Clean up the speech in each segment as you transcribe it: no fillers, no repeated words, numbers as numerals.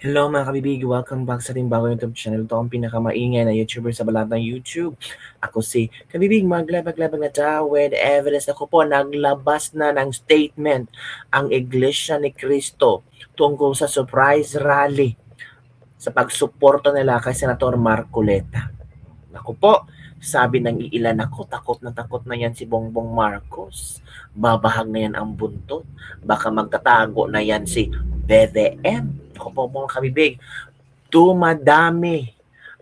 Hello mga kabibig, welcome back sa ating bagong YouTube channel. Ito ang pinakamaingay na YouTuber sa balat ng YouTube. Ako si Kabibig, maglabag-labag na ta with evidence. Ako po, naglabas na ng statement ang Iglesia ni Cristo tungkol sa surprise rally sa pagsuporta nila kay Senator Marcoleta. Ako po, sabi ng iilan ako, takot na yan si Bongbong Marcos. Babahag na yan ang buntot. Baka magtatago na yan si BBM. Ako po mga kabibig, dumadami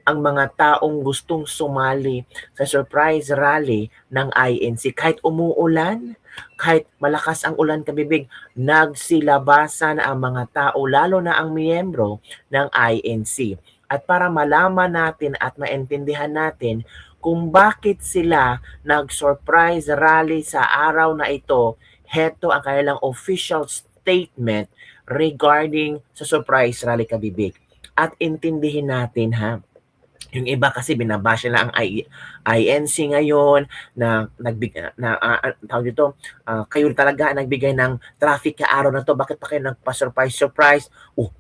ang mga taong gustong sumali sa surprise rally ng INC. Kahit umuulan, kahit malakas ang ulan kabibig, nagsilabasan ang mga tao, lalo na ang miyembro ng INC. At para malaman natin at maintindihan natin kung bakit sila nag-surprise rally sa araw na ito, heto ang kanilang official statement regarding sa surprise rally kabibig. At intindihin natin ha, yung iba kasi binabash na ang INC ngayon na tawag dito, kayo talaga nagbigay ng traffic ka araw na to, bakit pa kayo nagpa-surprise? Oh,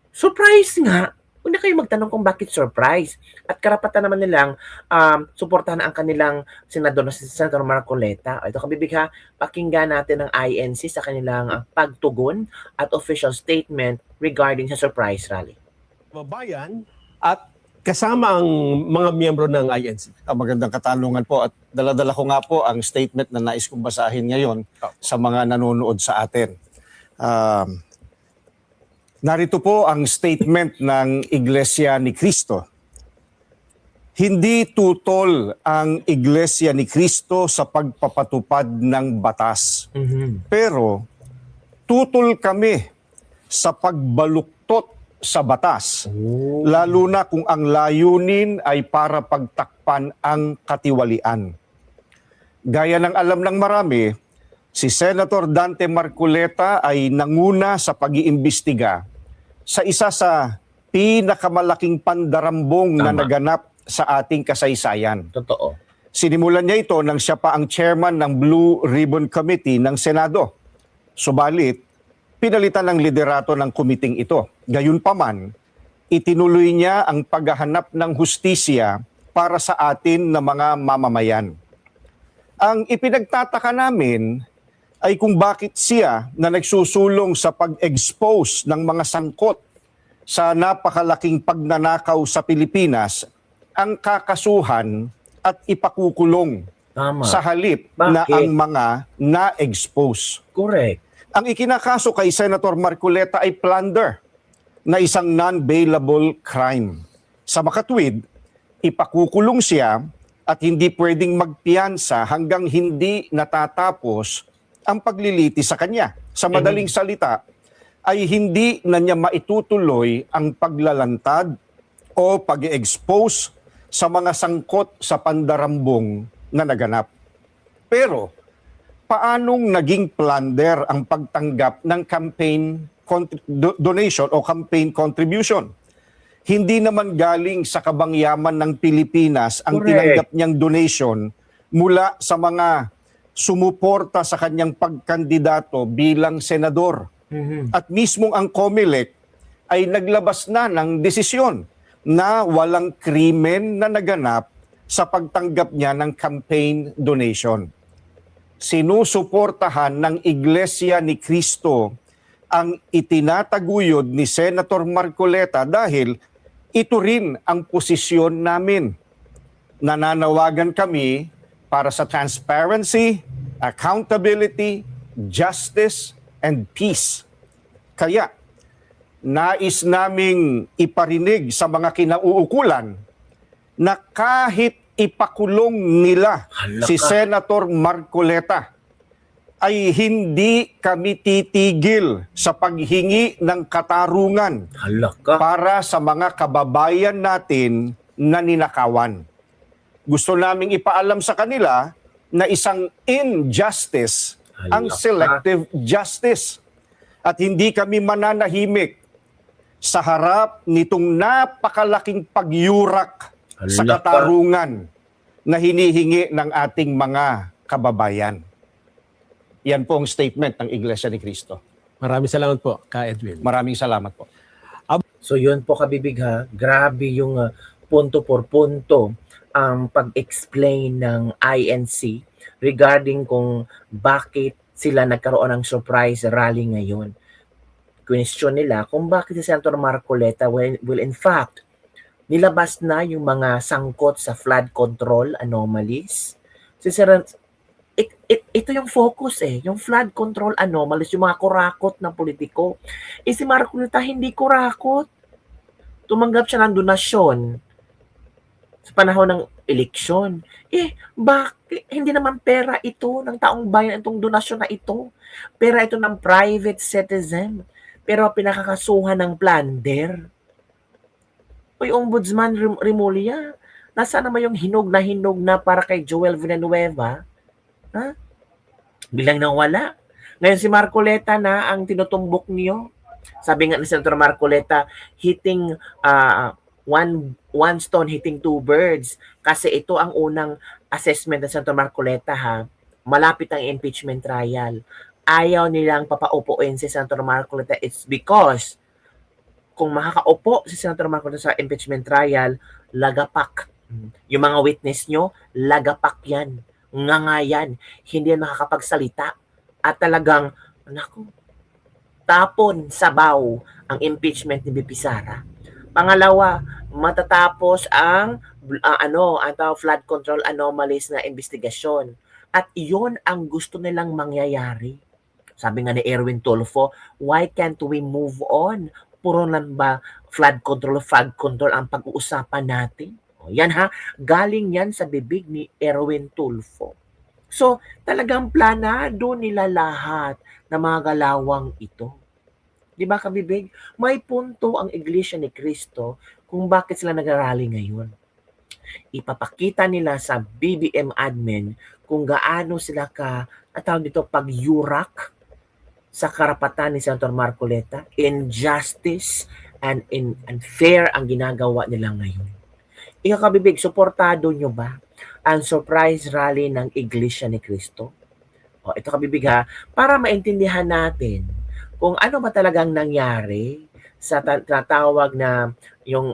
surprise nga! Huwag na kayo magtanong kung bakit surprise. At karapatan naman nilang suportahan ang kanilang senador na si Senator Marcoleta. Ito kabibig ha, pakinggan natin ang INC sa kanilang pagtugon at official statement regarding sa surprise rally. Babayan at kasama ang mga miyembro ng INC. Magandang katanungan po at dala-dala ko nga po ang statement na nais kong basahin ngayon sa mga nanonood sa atin. Narito po ang statement ng Iglesia ni Cristo. Hindi tutol ang Iglesia ni Cristo sa pagpapatupad ng batas. Pero tutol kami sa pagbaluktot sa batas. Lalo na kung ang layunin ay para pagtakpan ang katiwalian. Gaya ng alam ng marami, si Senator Dante Marcoleta ay nanguna sa pag-iimbestiga sa isa sa pinakamalaking pandarambong na naganap sa ating kasaysayan. Totoo. Sinimulan niya ito nang siya pa ang chairman ng Blue Ribbon Committee ng Senado. Subalit, pinalitan ng liderato ng kumiting ito. Gayunpaman, itinuloy niya ang paghahanap ng hustisya para sa atin na mga mamamayan. Ang ipinagtataka namin ay kung bakit siya na nagsusulong sa pag-expose ng mga sangkot sa napakalaking pagnanakaw sa Pilipinas ang kakasuhan at ipakukulong. Tama. Sa halip Bakit? na ang mga na-expose. Correct. Ang ikinakaso kay Senator Marcoleta ay plunder na isang non-bailable crime. Sa makatwid, ipakukulong siya at hindi pwedeng magpiyansa hanggang hindi natatapos ang pagliliti sa kanya. Sa madaling salita, ay hindi na niya maitutuloy ang paglalantad o pag-expose sa mga sangkot sa pandarambong na naganap. Pero, paanong naging plunder ang pagtanggap ng campaign donation o campaign contribution? Hindi naman galing sa kabangyaman ng Pilipinas ang tinanggap niyang donation mula sa mga sumuporta sa kanyang pagkandidato bilang senador. At mismong ang COMELEC ay naglabas na ng desisyon na walang krimen na naganap sa pagtanggap niya ng campaign donation. Sinusuportahan ng Iglesia ni Cristo ang itinataguyod ni Senator Marcoleta dahil ito rin ang posisyon namin. Nananawagan kami para sa transparency, accountability, justice, and peace. Kaya, nais naming iparinig sa mga kinauukulan na kahit ipakulong nila si Senator Marcoleta, ay hindi kami titigil sa paghingi ng katarungan para sa mga kababayan natin na ninakawan. Gusto naming ipaalam sa kanila na isang injustice ang selective justice. At hindi kami mananahimik sa harap nitong napakalaking pagyurak sa katarungan na hinihingi ng ating mga kababayan. Yan po ang statement ng Iglesia ni Cristo. Maraming salamat po, Ka Edwin. Maraming salamat po. So yun po kabibig ha, grabe yung punto por punto ang pag-explain ng INC regarding kung bakit sila nagkaroon ng surprise rally ngayon. Question nila kung bakit si Senator Marcoleta will in fact nilabas na yung mga sangkot sa flood control anomalies. Ito yung focus yung flood control anomalies, yung mga kurakot ng politiko. Si Marcoleta hindi kurakot. Tumanggap siya ng donasyon sa panahon ng eleksyon. Bakit? Hindi naman pera ito ng taong bayan itong donasyon na ito. Pera ito ng private citizen. Pero pinakakasuhan ng plunder. Uy, Ombudsman Remulla, nasaan naman yung hinog na para kay Joel Villanueva? Ha? Bilang nawala. Ngayon si Marcoleta na ang tinutumbok niyo. Sabi nga ni Senator Marcoleta, hitting one stone hitting two birds. Kasi ito ang unang assessment ng Senator Marcoleta ha. Malapit ang impeachment trial. Ayaw nilang papaupuin si Senator Marcoleta. It's because kung makakaupo si Senator Marcoleta sa impeachment trial, lagapak. Yung mga witness nyo, lagapak yan. Ngangayan. Hindi yan makakapagsalita. At talagang, tapon, sabaw ang impeachment ni BP Sara. Pangalawa, matatapos ang flood control anomalies na investigasyon. At iyon ang gusto nilang mangyayari. Sabi nga ni Erwin Tulfo, why can't we move on? Puro lang ba flood control ang pag-uusapan natin? Yan ha, galing yan sa bibig ni Erwin Tulfo. So, talagang planado nila lahat ng mga galawang ito. Di ba kabibig? May punto ang Iglesia ni Cristo kung bakit sila nag-rally ngayon. Ipapakita nila sa BBM admin kung gaano sila pag-yurak sa karapatan ni Senator Marcoleta, injustice and fair ang ginagawa nila ngayon. Ikaw kabibig, suportado nyo ba ang surprise rally ng Iglesia ni Cristo? Ito kabibig ha, para maintindihan natin kung ano ba talagang nangyari sa tatawag na yung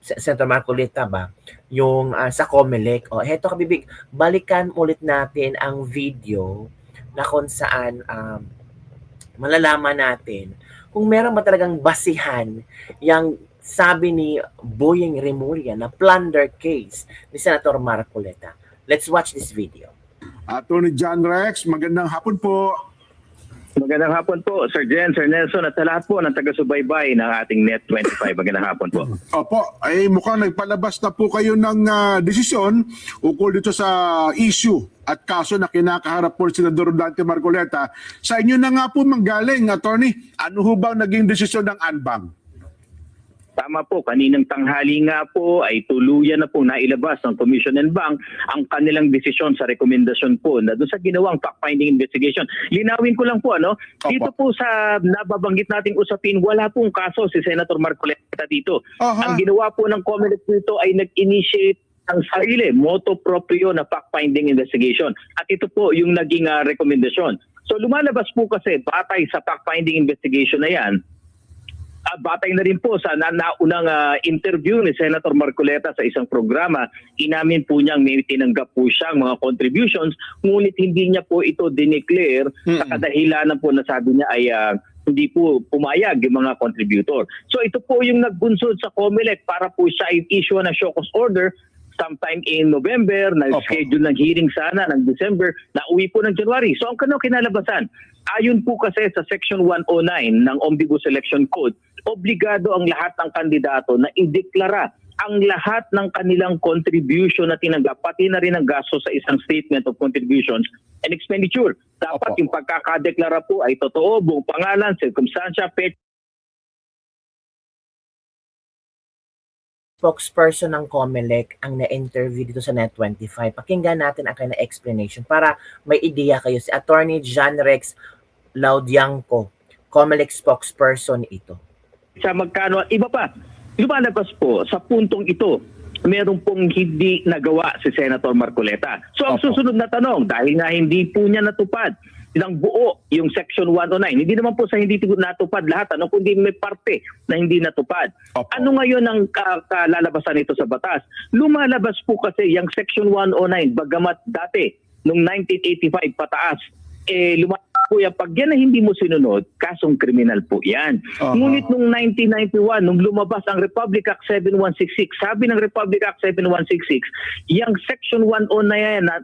Senator Marcoleta ba, yung sa COMELEC. Heto kabibig, balikan ulit natin ang video na kung saan malalaman natin kung meron ba talagang basihan yung sabi ni Boyeng Remulla na plunder case ni Senator Marcoleta. Let's watch this video. Attorney John Rex, magandang hapon po. Magandang hapon po, Sir Jen, Sir Nelson, at sa lahat po ng taga-subaybay ng ating Net25. Magandang hapon po. Opo, ay mukhang nagpalabas na po kayo ng desisyon ukol dito sa issue at kaso na kinakaharap po si Senador Dante Marcoleta. Sa inyo na nga po manggaling, Attorney. Ano ho bang naging desisyon ng ANBANG? Tama po, kaninang tanghali nga po ay tuluyan na po nailabas ng Commission and Bank ang kanilang desisyon sa rekomendasyon po na doon sa ginawang fact-finding investigation. Linawin ko lang po, dito po sa nababanggit nating usapin, wala pong kaso si Senator Marcoleta dito. Ang ginawa po ng COMELEC dito ay nag-initiate ang sarili, motu proprio na fact-finding investigation. At ito po yung naging rekomendasyon. So lumalabas po kasi batay sa fact-finding investigation na yan, batay na rin po sa naunang interview ni Senator Marcoleta sa isang programa, inamin po niyang may tinanggap po siyang mga contributions, ngunit hindi niya po ito dineclare sa kadahilanan po na sabi niya ay hindi po pumayag yung mga contributor. So ito po yung nagbunsod sa COMELEC para po siya i-issue na show cause order sometime in November, na-schedule ng hearing sana ng December, nauwi po ng January. So ang kinalabasan, ayon po kasi sa Section 109 ng Omnibus Election Code, obligado ang lahat ng kandidato na ideklara ang lahat ng kanilang contribution na tinanggap, pati na rin ang gasto sa isang statement of contributions and expenditure. Dapat yung pagkakadeklara po ay totoo, buong pangalan, circumstansya, spokesperson ng COMELEC ang na-interview dito sa Net25. Pakinggan natin ang kanyang explanation para may ideya kayo. Si Attorney John Rex Laudianco, COMELEC spokesperson ito. Sa magkano, iba pa, lumalabas po sa puntong ito, meron pong hindi nagawa si Senator Marcoleta. So ang susunod na tanong, dahil nga hindi po niya natupad ng buo yung Section 109. Hindi naman po sa hindi natupad lahat, kundi may parte na hindi natupad. Opo. Ano ngayon ang kalalabasan nito sa batas? Lumalabas po kasi yung Section 109, bagamat dati, noong 1985 pataas, lumalabas po yan, pag yan na hindi mo sinunod, kasong kriminal po yan. Ngunit noong 1991, nung lumabas ang Republic Act 7166, sabi ng Republic Act 7166, yung Section 109 na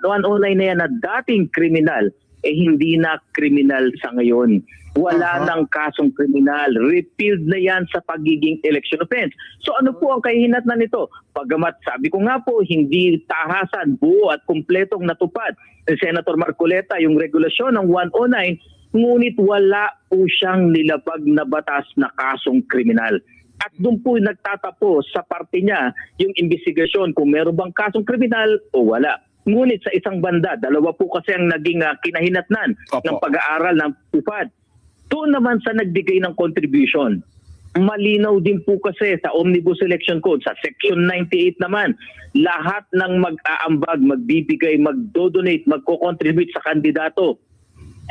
yan na dating kriminal, hindi na kriminal sa ngayon. Wala nang kasong kriminal. Repealed na yan sa pagiging election offense. So ano po ang kahihinatnan nito? Pagamat sabi ko nga po, hindi tahasan, buo at kumpletong natupad ni Senator Marcoleta yung regulasyon ng 109, ngunit wala po siyang nilabag na batas na kasong kriminal. At doon po nagtatapos sa parte niya yung investigasyon kung meron bang kasong kriminal o wala. Ngunit sa isang banda, dalawa po kasi ang naging kinahinatnan ng pag-aaral ng PIFAD. Doon naman sa nagbigay ng contribution, malinaw din po kasi sa Omnibus Election Code, sa Section 98 naman, lahat ng mag-aambag, magbibigay, magdodonate, magko-contribute sa kandidato,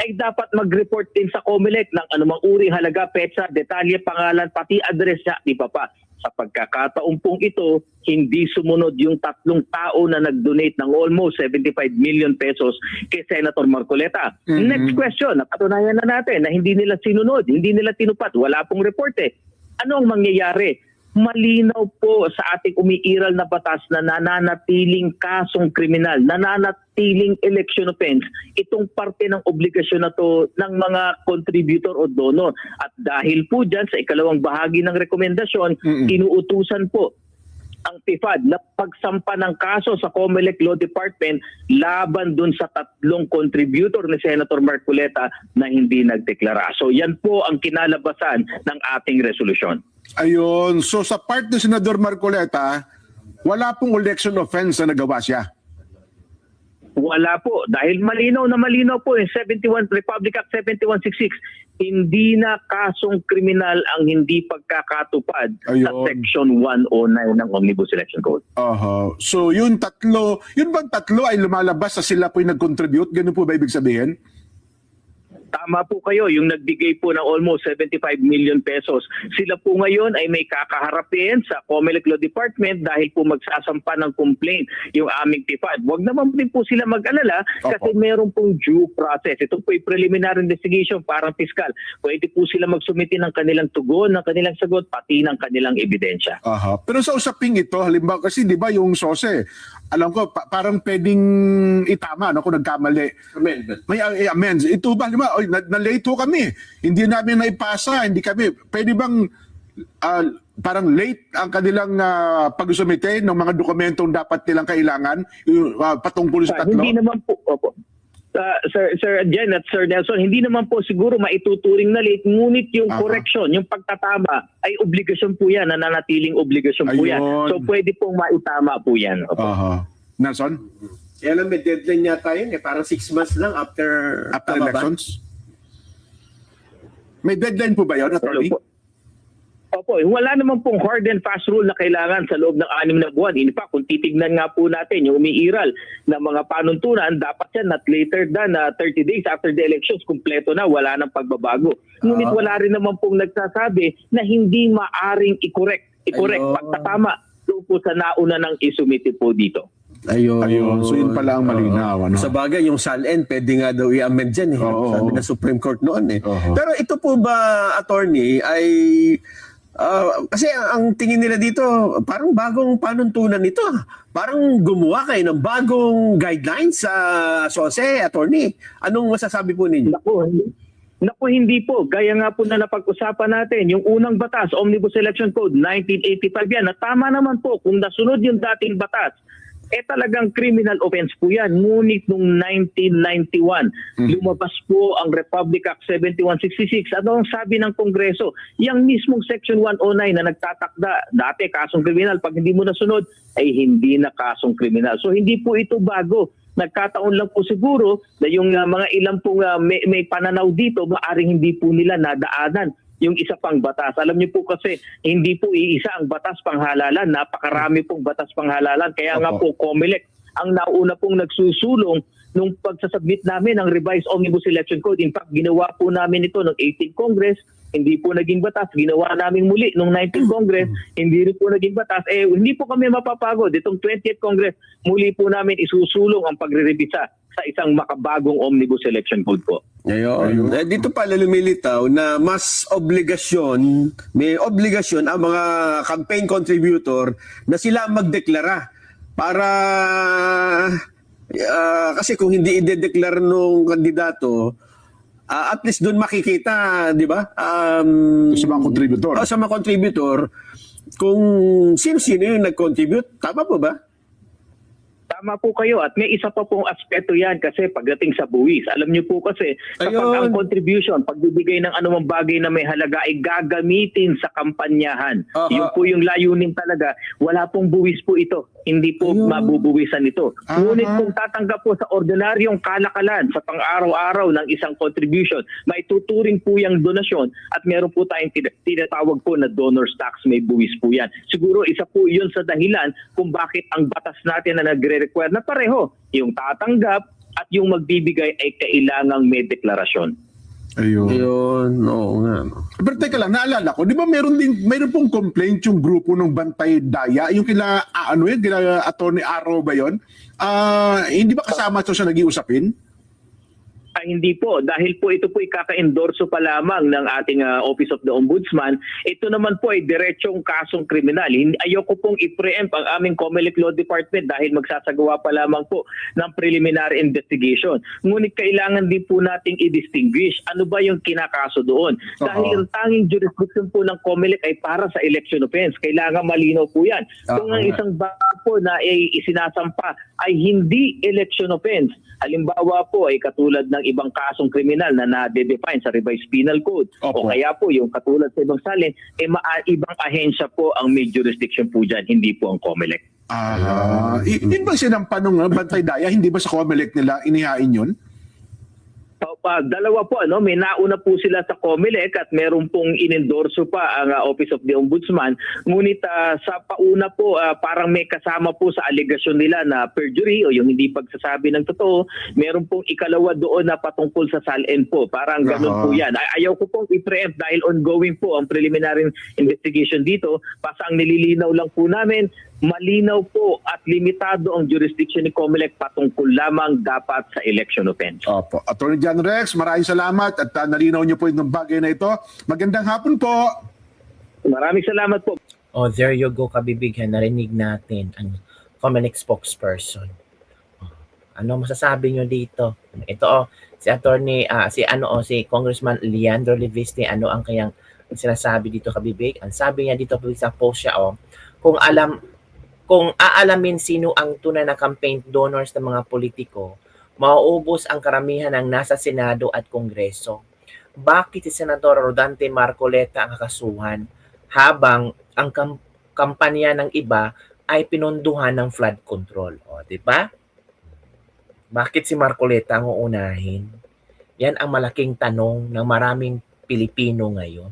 ay dapat mag-report din sa COMELEC ng anumang uri, halaga, petsa, detalye, pangalan, pati address niya, di pa. Sa pagkakataon pong ito, hindi sumunod yung 3 tao na nag-donate ng almost 75 million pesos kay Senator Marcoleta. Next question, napatunayan na natin na hindi nila sinunod, hindi nila tinupad, wala pong report eh. Ano ang mangyayari? Malinaw po sa ating umiiral na batas na nananatiling kasong kriminal, nananatiling election offense, itong parte ng obligasyon na to ng mga contributor o donor. At dahil po dyan sa ikalawang bahagi ng rekomendasyon, inuutusan po ang PIFAD na pagsampa ng kaso sa COMELEC Law Department laban dun sa 3 contributor ni Senator Marcoleta na hindi nagdeklara. So yan po ang kinalabasan ng ating resolusyon. Ayun. So sa part ni Senador Marcoleta, wala pong election offense na nagawa siya. Wala po. Dahil malinaw na malinaw po yung Republic Act 7166, hindi na kasong kriminal ang hindi pagkakatupad sa Section 109 ng Omnibus Election Code. So yun bang tatlo ay lumalabas sa sila po yung nag-contribute? Ganun po ba ibig sabihin? Tama po kayo, yung nagbigay po ng almost 75 million pesos. Sila po ngayon ay may kakaharapin sa COMELEC Law Department dahil po magsasampa ng complaint yung aming PIFAD. Huwag naman din po sila mag-alala kasi meron pong due process. Ito po yung preliminary investigation, parang piskal. Pwede po sila magsumiti ng kanilang tugon, ng kanilang sagot, pati ng kanilang ebidensya. Pero sa usaping ito, halimbawa kasi di ba yung SOSE, alam ko parang pwedeng itama kung nagkamali. May amends. Ito ba, halimbawa, na-late ho kami. Hindi namin naipasa, hindi kami. Pwede bang parang late ang kanilang pagsumite ng mga dokumentong dapat nilang kailangan patungkol sa tatlo? Hindi naman po. Opo. Sir Jen at Sir Nelson, hindi naman po siguro maituturing na late, ngunit yung correction, yung pagtatama ay obligasyon po yan, nananatiling obligasyon po yan. So pwede pong maitama po yan. Nelson? Kaya lang may deadline yata yun parang 6 months lang after elections? May deadline po ba yun, attorney? Opo, wala naman pong hard and fast rule na kailangan sa loob ng 6 na buwan. In fact, kung titignan nga po natin yung umiiral na mga panuntunan, dapat yan not later than 30 days after the elections, kumpleto na, wala nang pagbabago. Ngunit wala rin naman pong nagsasabi na hindi maaring i-correct pagtatama doon po sa nauna ng isumite po dito. Ayun. So yun pala ang malinaw. Sa bagay, yung SALN, pwede nga daw i-amend dyan. Sabi ng Supreme Court noon. Pero ito po ba, attorney, ay... kasi ang tingin nila dito, parang bagong panuntunan ito. Parang gumawa kayo ng bagong guidelines sa SOSE, attorney. Anong masasabi po ninyo? Naku, hindi po. Gaya nga po na napag-usapan natin, yung unang batas, Omnibus Election Code, 1985 yan. At tama naman po, kung nasunod yung dating batas, talagang criminal offense po yan. Ngunit noong 1991, lumabas po ang Republic Act 7166. Ano ang sabi ng Kongreso? Yang mismong Section 109 na nagtatakda, dati kasong kriminal, pag hindi mo nasunod, ay hindi na kasong kriminal. So hindi po ito bago. Nagkataon lang po siguro na yung mga ilang pong may pananaw dito, maaring hindi po nila nadaanan yung isa pang batas. Alam niyo po kasi, hindi po iisa ang batas panghalalan. Napakarami pong batas panghalalan. Kaya nga po, COMELEC ang nauna pong nagsusulong nung pagsasubmit namin ng revised Omnibus Election Code. In fact, ginawa po namin ito ng 18th Congress, hindi po naging batas. Ginawa namin muli nung 19th Congress, hindi rin po naging batas. Hindi po kami mapapagod. Itong 20th Congress, muli po namin isusulong ang pagre-revisa sa isang makabagong Omnibus Election Code po. Ayun. Dito pala lumilitaw na may obligasyon ang mga campaign contributor na sila ang magdeklara para kasi kung hindi i-declare nung kandidato, at least doon makikita, di ba? Sa mga contributor. Sa mga contributor, kung sino-sino yung nag-contribute. Tama po ba? Tama po kayo at may isa pa pong aspeto yan kasi pagdating sa buwis. Alam niyo po kasi kapag ang contribution, pagbibigay ng anumang bagay na may halaga ay gagamitin sa kampanyahan. Yun po yung layunin talaga. Wala pong buwis po ito. Hindi po mabubuwisan ito. Ngunit kung tatanggap po sa ordinaryong kalakalan sa pang-araw-araw ng isang contribution, may tuturing po yung donasyon at meron po tayong tinatawag po na donor's tax, may buwis po yan. Siguro isa po yun sa dahilan kung bakit ang batas natin na nagre-require na pareho, yung tatanggap at yung magbibigay ay kailangang may deklarasyon. Ayun, oo nga. Pero teka lang, naalala ko, di ba mayroon pong complaint yung grupo ng Bantay Daya, yung kila Attorney Aro ba yun? Hindi ba kasama ito sa naging usapin? Hindi po, dahil po ito po ikaka-endorso pa lamang ng ating Office of the Ombudsman. Ito naman po ay diretsong kasong kriminal. Ayoko pong i-preempt ang aming COMELEC Law Department dahil magsasagawa pa lamang po ng preliminary investigation. Ngunit kailangan din po nating i-distinguish ano ba yung kinakaso doon. Dahil ang tanging jurisdiction po ng COMELEC ay para sa election offense. Kailangan malinaw po yan. Kung ang isang bata po na isinasampa ay hindi election offense, halimbawa po ay katulad ng ibang kasong kriminal na na-define sa revised penal code o kaya po yung katulad sa ibang salin, ibang ahensya po ang may jurisdiction po dyan, hindi po ang COMELEC. Yun ba sinampa nung Bantay Daya? Hindi ba sa COMELEC nila inihain yun? Dalawa po, may nauna po sila sa COMELEC at meron pong inendorso pa ang Office of the Ombudsman. Ngunit sa pauna po, parang may kasama po sa alegasyon nila na perjury o yung hindi pagsasabi ng totoo. Meron pong ikalawa doon na patungkol sa SALN po. Parang ganun po yan. Ayaw ko pong i-preempt dahil ongoing po ang preliminary investigation dito. Basta ang nililinaw lang po namin, malinaw po at limitado ang jurisdiction ni COMELEC patungkol lamang dapat sa election offense. Opo. Attorney John Rex, maraming salamat at nalinaw niyo po yung bagay na ito. Magandang hapon po. Maraming salamat po. There you go, kabibigyan. Narinig natin ang COMELEC spokesperson. Ano masasabi nyo dito? Ito si attorney, si Congressman Leandro Leviste, ano ang kayang sinasabi dito, kabibig? Ang sabi niya dito sa post siya, kung aalamin sino ang tunay na campaign donors ng mga politiko, mauubos ang karamihan ng nasa Senado at Kongreso. Bakit si Senador Rodante Marcoleta ang kakasuhan habang ang kampanya ng iba ay pinondohan ng flood control? Di ba? Bakit si Marcoleta ang uunahin? Yan ang malaking tanong ng maraming Pilipino ngayon.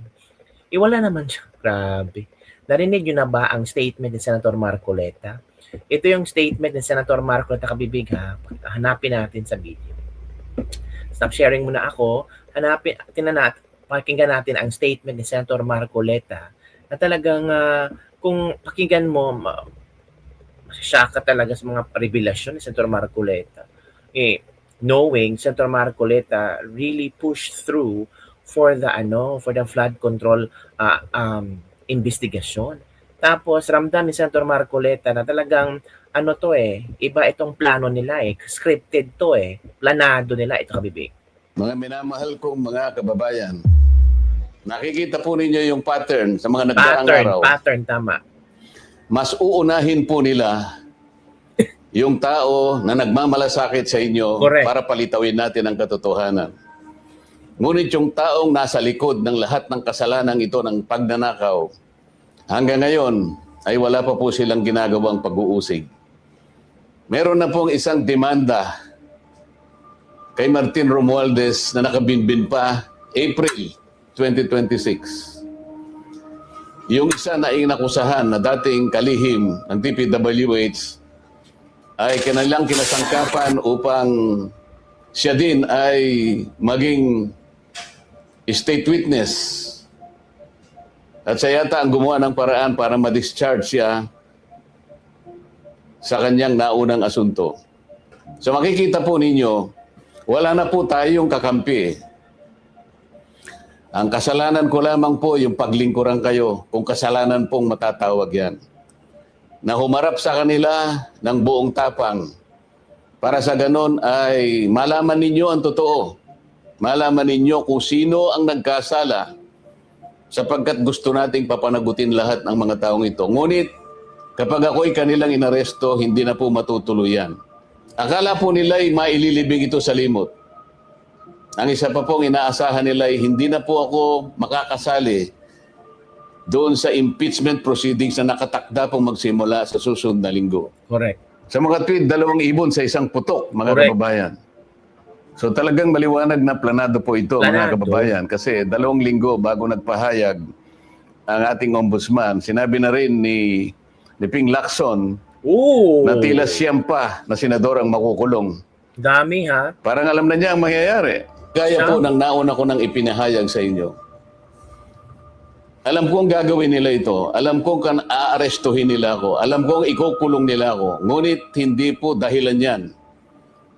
Wala naman siya. Grabe. Narinig nyo na ba ang statement ni Senator Marcoleta? Ito yung statement ni Senator Marcoleta, kabibig ha. Hanapin natin sa video. Stop sharing muna ako. Pakinggan natin ang statement ni Senator Marcoleta na talagang kung pakinggan mo, masasya ka talaga sa mga revelasyon ni Senator Marcoleta. Knowing Senator Marcoleta really pushed through for the flood control investigasyon. Tapos ramdam ni Senator Marcoleta na talagang iba itong plano nila scripted to planado nila ito, kabibig. Mga minamahal kong mga kababayan, nakikita po ninyo yung pattern sa mga nagdaang araw. Pattern, tama. Mas uunahin po nila yung tao na nagmamalasakit sa inyo. Correct. Para palitawin natin ang katotohanan. Ngunit yung taong nasa likod ng lahat ng kasalanan ito ng pagnanakaw, hanggang ngayon ay wala pa po silang ginagawang pag-uusig. Meron na pong isang demanda kay Martin Romualdez na nakabinbin pa April 2026. Yung isa na inakusahan na dating kalihim ng DPWH ay kanilang kinasangkapan upang siya din ay maging state witness. At siya yata ang gumawa ng paraan para ma-discharge siya sa kanyang naunang asunto. So makikita po ninyo, wala na po tayong kakampi. Ang kasalanan ko lamang po yung paglingkuran kayo, kung kasalanan pong matatawag yan. Na humarap sa kanila ng buong tapang para sa ganon ay malaman ninyo ang totoo. Malaman ninyo kung sino ang nagkasala sapagkat gusto nating papanagutin lahat ng mga taong ito. Ngunit kapag ako'y kanilang inaresto, hindi na po matutuluyan. Akala po nila ay maililibing ito sa limot. Ang isa pa pong inaasahan nila ay hindi na po ako makakasali doon sa impeachment proceedings na nakatakda pong magsimula sa susunod na linggo. Correct. Sa mga tweet, 2 ibon sa isang putok, mga Correct. kababayan. So talagang maliwanag na planado po ito, mga Planado. kababayan. Kasi 2 linggo bago nagpahayag ang ating ombudsman, sinabi na rin ni Ping Lacson Ooh. na tila siyam pa na senador ang makukulong. Dami ha. Parang alam na niya ang mangyayari. Kaya po nang nauna ko nang ipinahayag sa inyo. Alam kong gagawin nila ito. Alam kong aarestuhin nila ako. Alam kong ikukulong nila ako. Ngunit hindi po dahilan yan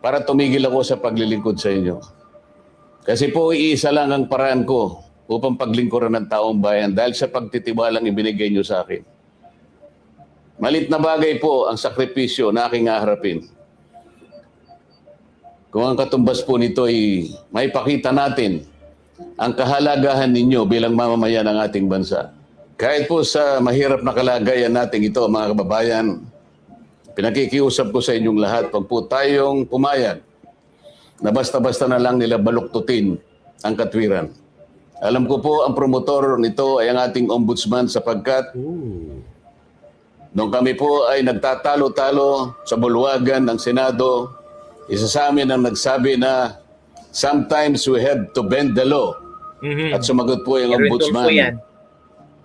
para tumigil ako sa paglilingkod sa inyo. Kasi po iisa lang ang paraan ko upang paglingkuran ng taong bayan dahil sa pagtitiwalang ibinigay nyo sa akin. Malit na bagay po ang sakripisyo na aking haharapin. Kung ang katumbas po nito ay maipakita natin ang kahalagahan ninyo bilang mamamayan ng ating bansa. Kahit po sa mahirap na kalagayan natin ito, mga kababayan, pinakikiusap ko sa inyong lahat, pag po tayong pumayag na basta-basta na lang nila baluktutin ang katwiran. Alam ko po ang promotor nito ay ang ating ombudsman sapagkat nung kami po ay nagtatalo-talo sa bulwagan ng Senado, isa sa amin ang nagsabi na sometimes we have to bend the law. At sumagot po yung ombudsman.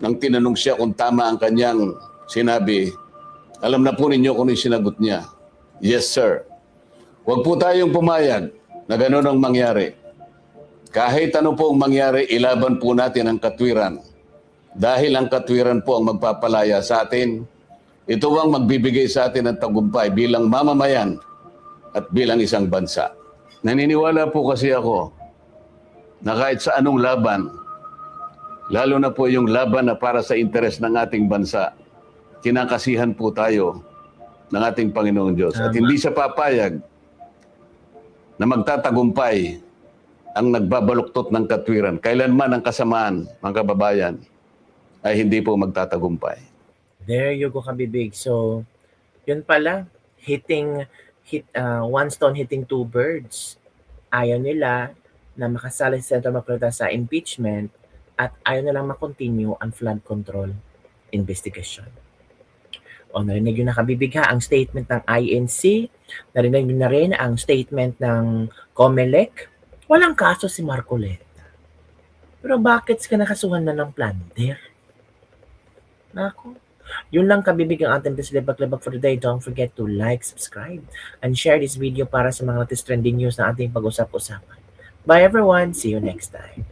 Nang tinanong siya kung tama ang kanyang sinabi, alam na po ninyo kung yung sinagot niya. Yes, sir. Huwag po tayong pumayag na gano'n ang mangyari. Kahit ano po ang mangyari, ilaban po natin ang katwiran. Dahil ang katwiran po ang magpapalaya sa atin. Ito ang magbibigay sa atin ng tagumpay bilang mamamayan at bilang isang bansa. Naniniwala po kasi ako na kahit sa anong laban, lalo na po yung laban na para sa interes ng ating bansa, kinakasihan po tayo ng ating Panginoong Diyos. At hindi siya papayag na magtatagumpay ang nagbabaluktot ng katwiran. Kailanman ang kasamaan, mga kababayan, ay hindi po magtatagumpay. There you go, Kabibig. So, yun pala, one stone hitting two birds. Ayaw nila na makasali si Senator Marcoleta sa impeachment at ayaw nilang makontinue ang flood control investigation. O narinig yun na, Kabibig, ha, ang statement ng INC, narinig yun na rin ang statement ng COMELEC. Walang kaso si Marcoleta. Pero bakit ka nakasuhan na ng plunder? Nako. Yun lang, Kabibig, ang ating Libak-Libak for today. Don't forget to like, subscribe, and share this video para sa mga latest trending news na ating pag-usap-usapan. Bye everyone. See you next time.